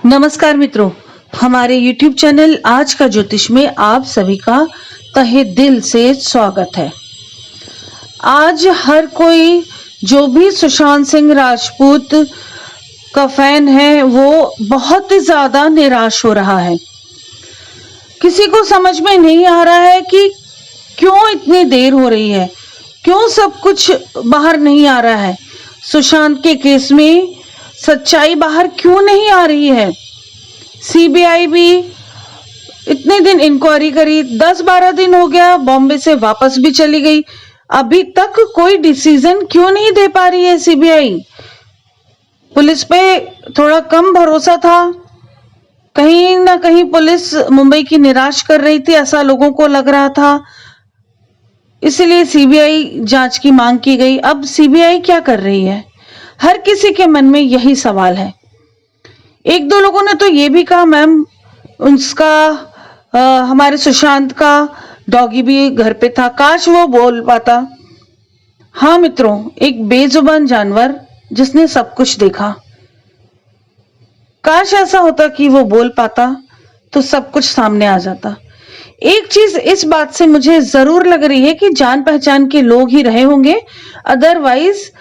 नमस्कार मित्रों, हमारे YouTube चैनल आज का ज्योतिष में आप सभी का तहे दिल से स्वागत है। आज हर कोई जो भी सुशांत सिंह राजपूत का फैन है वो बहुत ही ज्यादा निराश हो रहा है। किसी को समझ में नहीं आ रहा है कि क्यों इतनी देर हो रही है, क्यों सब कुछ बाहर नहीं आ रहा है। सुशांत के केस में सच्चाई बाहर क्यों नहीं आ रही है। सीबीआई भी इतने दिन इंक्वायरी करी, 10-12 दिन हो गया, बॉम्बे से वापस भी चली गई, अभी तक कोई डिसीजन क्यों नहीं दे पा रही है सीबीआई। पुलिस पे थोड़ा कम भरोसा था, कहीं ना कहीं पुलिस मुंबई की निराश कर रही थी, ऐसा लोगों को लग रहा था, इसलिए सीबीआई जांच की मांग की गई। अब सीबीआई क्या कर रही है, हर किसी के मन में यही सवाल है। एक दो लोगों ने तो ये भी कहा मैम उसका हमारे सुशांत का डॉगी भी घर पे था, काश वो बोल पाता। हाँ मित्रों, एक बेजुबान जानवर जिसने सब कुछ देखा, काश ऐसा होता कि वो बोल पाता तो सब कुछ सामने आ जाता। एक चीज इस बात से मुझे जरूर लग रही है कि जान पहचान के लोग ही रहे होंगे, अदरवाइज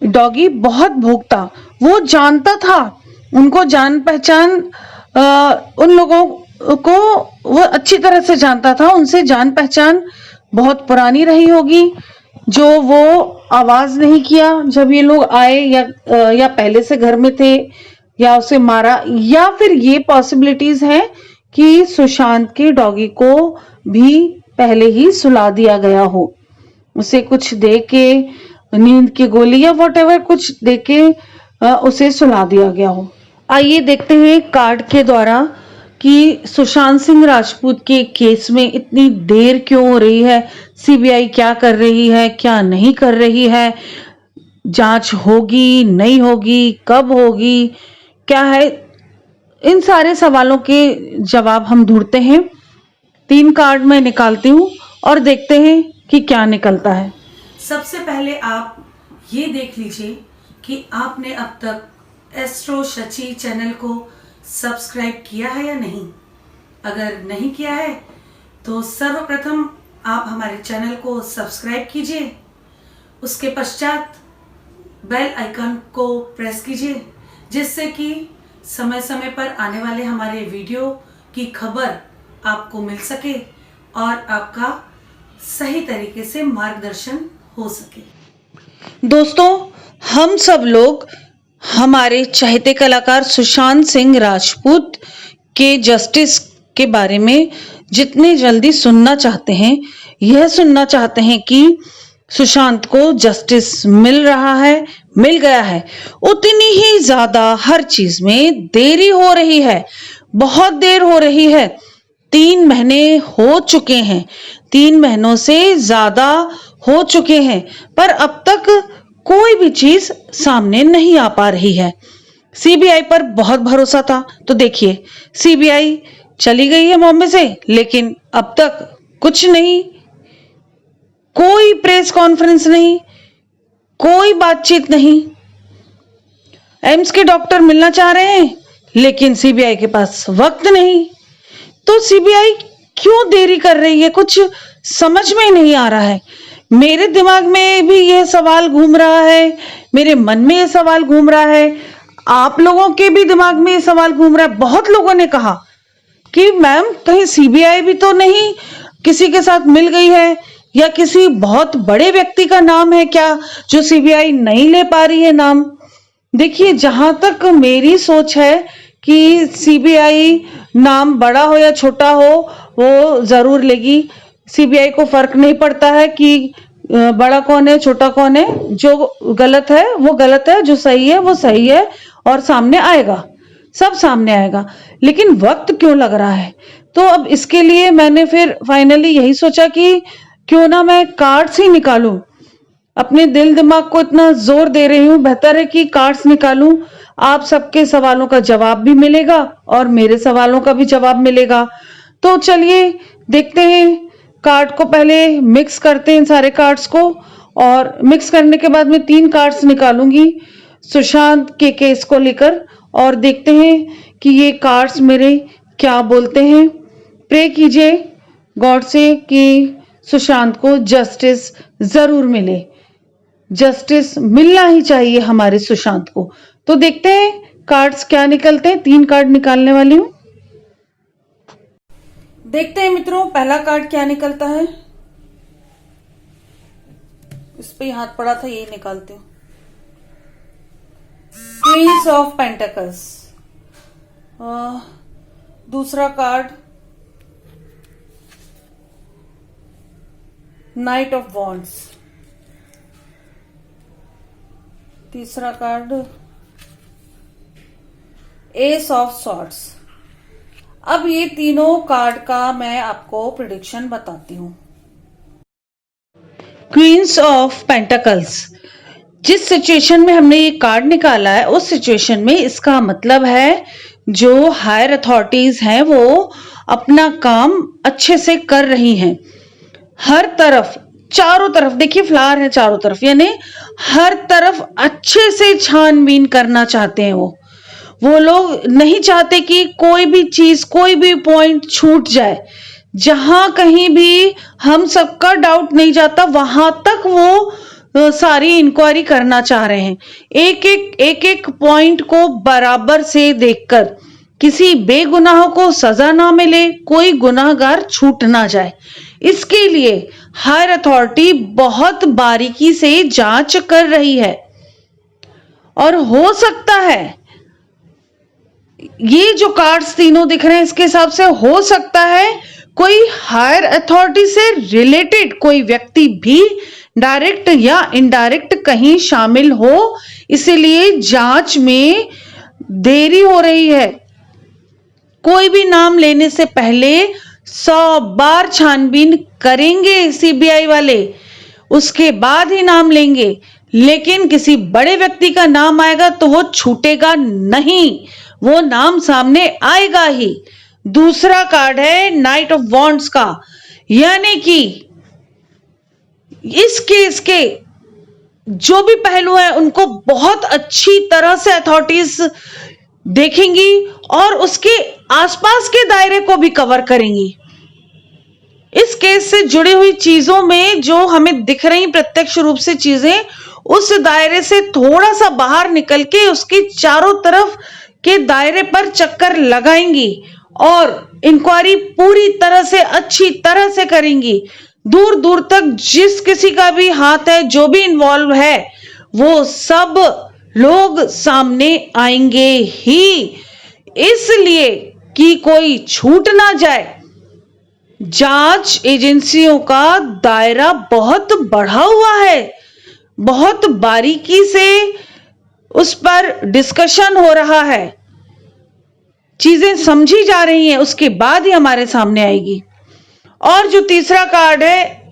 डॉगी बहुत भौंकता, वो जानता था, उनको जान पहचान उन लोगों को वो अच्छी तरह से जानता था, उनसे जान पहचान बहुत पुरानी रही होगी, जो वो आवाज नहीं किया जब ये लोग आए, या पहले से घर में थे, या उसे मारा, या फिर ये पॉसिबिलिटीज हैं कि सुशांत के डॉगी को भी पहले ही सुला दिया गया हो, उसे कुछ दे के नींद की गोली या व्हाटएवर कुछ देके उसे सुला दिया गया हो। आइए देखते हैं कार्ड के द्वारा कि सुशांत सिंह राजपूत के केस में इतनी देर क्यों हो रही है, सीबीआई क्या कर रही है, क्या नहीं कर रही है, जांच होगी नहीं होगी, कब होगी, क्या है, इन सारे सवालों के जवाब हम ढूंढते हैं। 3 कार्ड मैं निकालती हूँ और देखते हैं कि क्या निकलता है। सबसे पहले आप ये देख लीजिए कि आपने अब तक एस्ट्रो शची चैनल को सब्सक्राइब किया है या नहीं। अगर नहीं किया है तो सर्वप्रथम आप हमारे चैनल को सब्सक्राइब कीजिए, उसके पश्चात बेल आइकन को प्रेस कीजिए, जिससे कि समय समय पर आने वाले हमारे वीडियो की खबर आपको मिल सके और आपका सही तरीके से मार्गदर्शन हो सके। दोस्तों, हम सब लोग हमारे चहेते कलाकार सुशांत सिंह राजपूत के जस्टिस के बारे में जितने जल्दी सुनना चाहते हैं, यह सुनना चाहते हैं कि सुशांत को जस्टिस मिल रहा है, मिल गया है, उतनी ही ज्यादा हर चीज में देरी हो रही है, बहुत देर हो रही है। 3 महीने हो चुके हैं, 3 महीनों से ज्यादा हो चुके हैं, पर अब तक कोई भी चीज सामने नहीं आ पा रही है। सीबीआई पर बहुत भरोसा था, तो देखिए सीबीआई चली गई है बॉम्बे से, लेकिन अब तक कुछ नहीं, कोई प्रेस कॉन्फ्रेंस नहीं, कोई बातचीत नहीं। एम्स के डॉक्टर मिलना चाह रहे हैं, लेकिन सीबीआई के पास वक्त नहीं। तो सीबीआई क्यों देरी कर रही है, कुछ समझ में नहीं आ रहा है। मेरे दिमाग में भी यह सवाल घूम रहा है, मेरे मन में यह सवाल घूम रहा है, आप लोगों के भी दिमाग में यह सवाल घूम रहा है। बहुत लोगों ने कहा कि मैम कहीं सीबीआई भी तो नहीं किसी के साथ मिल गई है, या किसी बहुत बड़े व्यक्ति का नाम है क्या जो सीबीआई नहीं ले पा रही है नाम। देखिए, जहां तक मेरी सोच है कि सीबीआई नाम बड़ा हो या छोटा हो वो जरूर लेगी। सीबीआई को फर्क नहीं पड़ता है कि बड़ा कौन है छोटा कौन है, जो गलत है वो गलत है, जो सही है वो सही है, और सामने आएगा, सब सामने आएगा। लेकिन वक्त क्यों लग रहा है, तो अब इसके लिए मैंने फिर फाइनली यही सोचा कि क्यों ना मैं कार्ड्स ही निकालूं। अपने दिल दिमाग को इतना जोर दे रही हूं, बेहतर है कि कार्ड्स निकालूं, आप सबके सवालों का जवाब भी मिलेगा और मेरे सवालों का भी जवाब मिलेगा। तो चलिए देखते हैं, कार्ड को पहले मिक्स करते हैं, इन सारे कार्ड्स को, और मिक्स करने के बाद मैं 3 कार्ड्स निकालूंगी सुशांत के केस को लेकर, और देखते हैं कि ये कार्ड्स मेरे क्या बोलते हैं। प्रे कीजिए गॉड से कि सुशांत को जस्टिस जरूर मिले। जस्टिस मिलना ही चाहिए हमारे सुशांत को। तो देखते हैं कार्ड्स क्या निकलते हैं। 3 कार्ड निकालने वाली हूं। देखते हैं मित्रों पहला कार्ड क्या निकलता है। इस पे हाथ पड़ा था, यही निकालती हूँ। Queens of pentacles. दूसरा कार्ड नाइट ऑफ वॉन्ड्स। तीसरा कार्ड एस ऑफ सॉर्ड्स। अब ये तीनों कार्ड का मैं आपको प्रेडिक्शन बताती हूं। क्वींस ऑफ पेंटिकल्स, जिस सिचुएशन में हमने ये कार्ड निकाला है उस सिचुएशन में इसका मतलब है जो हायर अथॉरिटीज हैं वो अपना काम अच्छे से कर रही हैं। हर तरफ, चारों तरफ देखिए फ्लावर है चारों तरफ, यानी हर तरफ अच्छे से छानबीन करना चाहते हैं। वो लोग नहीं चाहते कि कोई भी चीज, कोई भी पॉइंट छूट जाए। जहां कहीं भी हम सबका डाउट नहीं जाता वहां तक वो सारी इंक्वायरी करना चाह रहे हैं। एक एक पॉइंट को बराबर से देखकर किसी बेगुनाह को सजा ना मिले, कोई गुनाहगार छूट ना जाए, इसके लिए हायर अथॉरिटी बहुत बारीकी से जांच कर रही है। और हो सकता है ये जो कार्ड्स तीनों दिख रहे हैं इसके हिसाब से हो सकता है कोई हायर अथॉरिटी से रिलेटेड कोई व्यक्ति भी डायरेक्ट या इनडायरेक्ट कहीं शामिल हो, इसीलिए जांच में देरी हो रही है। कोई भी नाम लेने से पहले 100 बार छानबीन करेंगे सीबीआई वाले, उसके बाद ही नाम लेंगे। लेकिन किसी बड़े व्यक्ति का नाम आएगा तो वो छूटेगा नहीं, वो नाम सामने आएगा ही। दूसरा कार्ड है नाइट ऑफ वॉन्ड्स का, यानी कि इस केस के जो भी पहलू है उनको बहुत अच्छी तरह से अथॉरिटीज देखेंगी और उसके आसपास के दायरे को भी कवर करेंगी। इस केस से जुड़ी हुई चीजों में जो हमें दिख रही प्रत्यक्ष रूप से चीजें, उस दायरे से थोड़ा सा बाहर निकल के उसके चारों तरफ के दायरे पर चक्कर लगाएंगी और इंक्वायरी पूरी तरह से अच्छी तरह से करेंगी। दूर दूर तक जिस किसी का भी हाथ है, जो भी इन्वॉल्व है, वो सब लोग सामने आएंगे ही, इसलिए कि कोई छूट ना जाए। जांच एजेंसियों का दायरा बहुत बढ़ा हुआ है, बहुत बारीकी से उस पर डिस्कशन हो रहा है, चीजें समझी जा रही हैं, उसके बाद ही हमारे सामने आएगी। और जो तीसरा कार्ड है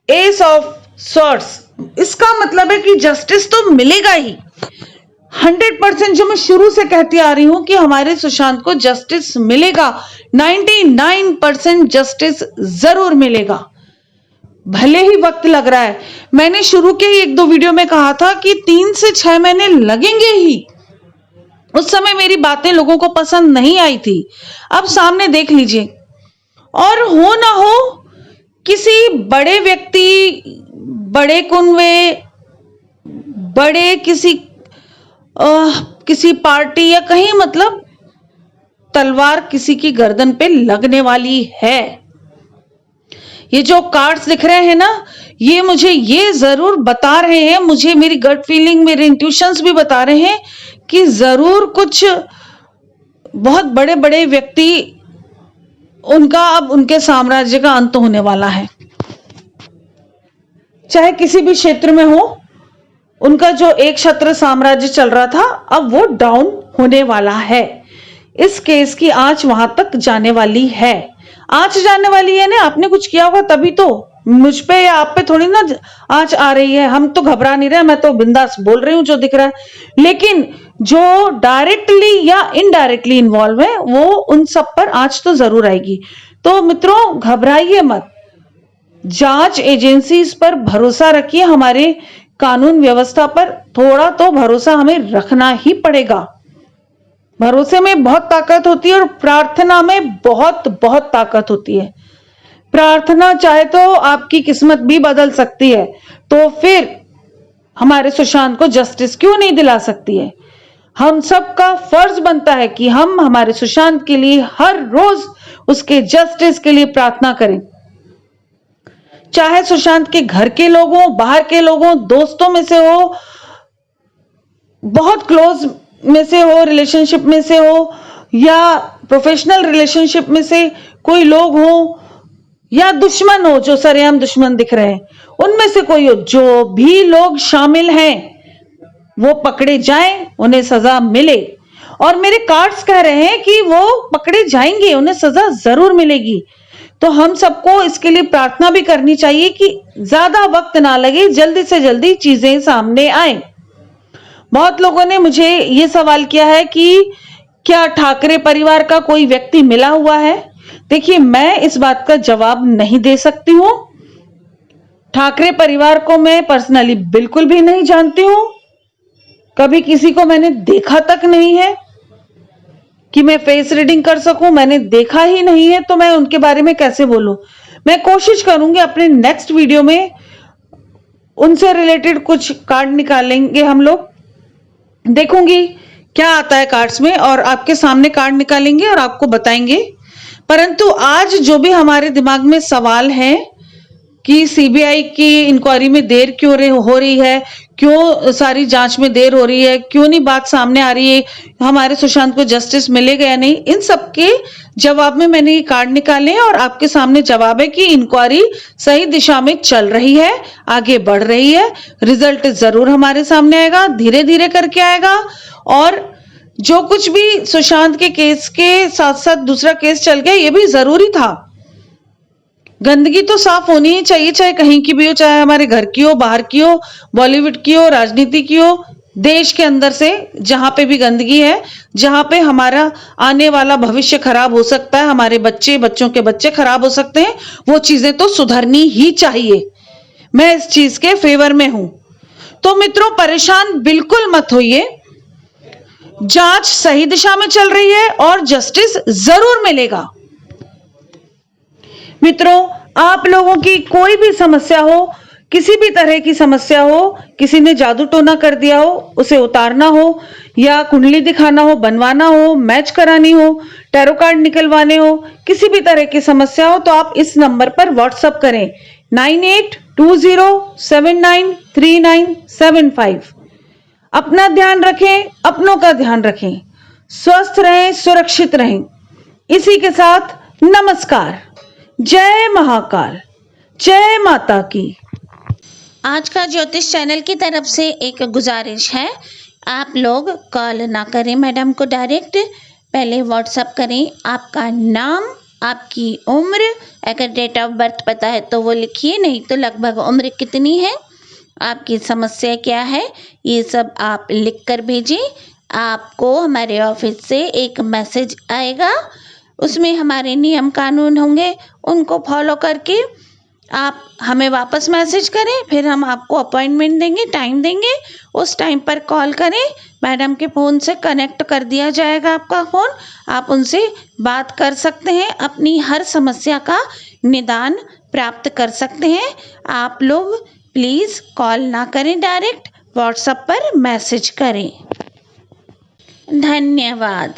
एस ऑफ सॉर्ड्स, इसका मतलब है कि जस्टिस तो मिलेगा ही 100%। जो मैं शुरू से कहती आ रही हूं कि हमारे सुशांत को जस्टिस मिलेगा, 99% जस्टिस जरूर मिलेगा, भले ही वक्त लग रहा है। मैंने शुरू के ही 1-2 वीडियो में कहा था कि 3 से 6 महीने लगेंगे ही। उस समय मेरी बातें लोगों को पसंद नहीं आई थी, अब सामने देख लीजिए। और हो ना हो किसी बड़े व्यक्ति, बड़े कुनवे, बड़े किसी पार्टी या कहीं, मतलब तलवार किसी की गर्दन पे लगने वाली है। ये जो कार्ड्स दिख रहे हैं ना, ये मुझे ये जरूर बता रहे हैं, मुझे मेरी गट फीलिंग, मेरे इंट्यूशंस भी बता रहे हैं कि जरूर कुछ बहुत बड़े बड़े व्यक्ति, उनका अब उनके साम्राज्य का अंत होने वाला है। चाहे किसी भी क्षेत्र में हो, उनका जो एक छत्र साम्राज्य चल रहा था अब वो डाउन होने वाला है। इस केस की आंच वहां तक जाने वाली है। आंच जाने वाली है ना, आपने कुछ किया होगा तभी तो, मुझ पे या आप पे थोड़ी ना आंच आ रही है। हम तो घबरा नहीं रहे, मैं तो बिंदास बोल रही हूं जो दिख रहा है। लेकिन जो डायरेक्टली या इनडायरेक्टली इन्वॉल्व है वो उन सब पर आंच तो जरूर आएगी। तो मित्रों घबराइए मत, जांच एजेंसीज पर भरोसा रखिए, हमारे कानून व्यवस्था पर थोड़ा तो भरोसा हमें रखना ही पड़ेगा। भरोसे में बहुत ताकत होती है और प्रार्थना में बहुत बहुत ताकत होती है। प्रार्थना चाहे तो आपकी किस्मत भी बदल सकती है, तो फिर हमारे सुशांत को जस्टिस क्यों नहीं दिला सकती है। हम सबका फर्ज बनता है कि हम हमारे सुशांत के लिए हर रोज उसके जस्टिस के लिए प्रार्थना करें। चाहे सुशांत के घर के लोगों, बाहर के लोगों, दोस्तों में से हो, बहुत क्लोज में से हो, रिलेशनशिप में से हो, या प्रोफेशनल रिलेशनशिप में से कोई लोग हो, या दुश्मन हो जो सरेआम दुश्मन दिख रहे हैं, उनमें से कोई हो, जो भी लोग शामिल हैं वो पकड़े जाएं, उन्हें सजा मिले। और मेरे कार्ड्स कह रहे हैं कि वो पकड़े जाएंगे, उन्हें सजा जरूर मिलेगी। तो हम सबको इसके लिए प्रार्थना भी करनी चाहिए कि ज्यादा वक्त ना लगे, जल्दी से जल्दी चीजें सामने आए। बहुत लोगों ने मुझे ये सवाल किया है कि क्या ठाकरे परिवार का कोई व्यक्ति मिला हुआ है। देखिए, मैं इस बात का जवाब नहीं दे सकती हूं। ठाकरे परिवार को मैं पर्सनली बिल्कुल भी नहीं जानती हूं, कभी किसी को मैंने देखा तक नहीं है कि मैं फेस रीडिंग कर सकूं, मैंने देखा ही नहीं है, तो मैं उनके बारे में कैसे बोलूं। मैं कोशिश करूंगी अपने नेक्स्ट वीडियो में उनसे रिलेटेड कुछ कार्ड निकालेंगे हम लोग, देखूंगी क्या आता है कार्ड्स में, और आपके सामने कार्ड निकालेंगे और आपको बताएंगे। परंतु आज जो भी हमारे दिमाग में सवाल है कि सीबीआई की इंक्वायरी में देर क्यों हो रही है, क्यों सारी जांच में देर हो रही है, क्यों नहीं बात सामने आ रही है, हमारे सुशांत को जस्टिस मिलेगा या नहीं, इन सब के जवाब में मैंने ये कार्ड निकाले और आपके सामने जवाब है कि इंक्वायरी सही दिशा में चल रही है, आगे बढ़ रही है, रिजल्ट जरूर हमारे सामने आएगा, धीरे धीरे करके आएगा। और जो कुछ भी सुशांत के केस के साथ साथ दूसरा केस चल गया, ये भी जरूरी था। गंदगी तो साफ होनी ही चाहिए, चाहे कहीं की भी हो, चाहे हमारे घर की हो, बाहर की हो, बॉलीवुड की हो, राजनीति की हो, देश के अंदर से जहां पे भी गंदगी है, जहां पे हमारा आने वाला भविष्य खराब हो सकता है, हमारे बच्चे, बच्चों के बच्चे खराब हो सकते हैं, वो चीजें तो सुधरनी ही चाहिए। मैं इस चीज के फेवर में हूं। तो मित्रों, परेशान बिल्कुल मत होइए, जांच सही दिशा में चल रही है और जस्टिस जरूर मिलेगा। मित्रों, आप लोगों की कोई भी समस्या हो, किसी भी तरह की समस्या हो, किसी ने जादू टोना कर दिया हो, उसे उतारना हो, या कुंडली दिखाना हो, बनवाना हो, मैच करानी हो, टैरो कार्ड निकलवाने हो, किसी भी तरह की समस्या हो, तो आप इस नंबर पर व्हाट्सएप करें 9820793975। अपना ध्यान रखें, अपनों का ध्यान रखें, स्वस्थ रहें, सुरक्षित रहें। इसी के साथ नमस्कार। जय महाकाल, जय माता की। आज का ज्योतिष चैनल की तरफ से एक गुजारिश है, आप लोग कॉल ना करें मैडम को डायरेक्ट, पहले व्हाट्सएप करें आपका नाम, आपकी उम्र, अगर डेट ऑफ बर्थ पता है तो वो लिखिए, नहीं तो लगभग उम्र कितनी है, आपकी समस्या क्या है, ये सब आप लिख कर भेजें। आपको हमारे ऑफिस से एक मैसेज आएगा, उसमें हमारे नियम कानून होंगे, उनको फॉलो करके आप हमें वापस मैसेज करें, फिर हम आपको अपॉइंटमेंट देंगे, टाइम देंगे, उस टाइम पर कॉल करें, मैडम के फ़ोन से कनेक्ट कर दिया जाएगा आपका फ़ोन, आप उनसे बात कर सकते हैं, अपनी हर समस्या का निदान प्राप्त कर सकते हैं। आप लोग प्लीज़ कॉल ना करें, डायरेक्ट व्हाट्सएप पर मैसेज करें। धन्यवाद।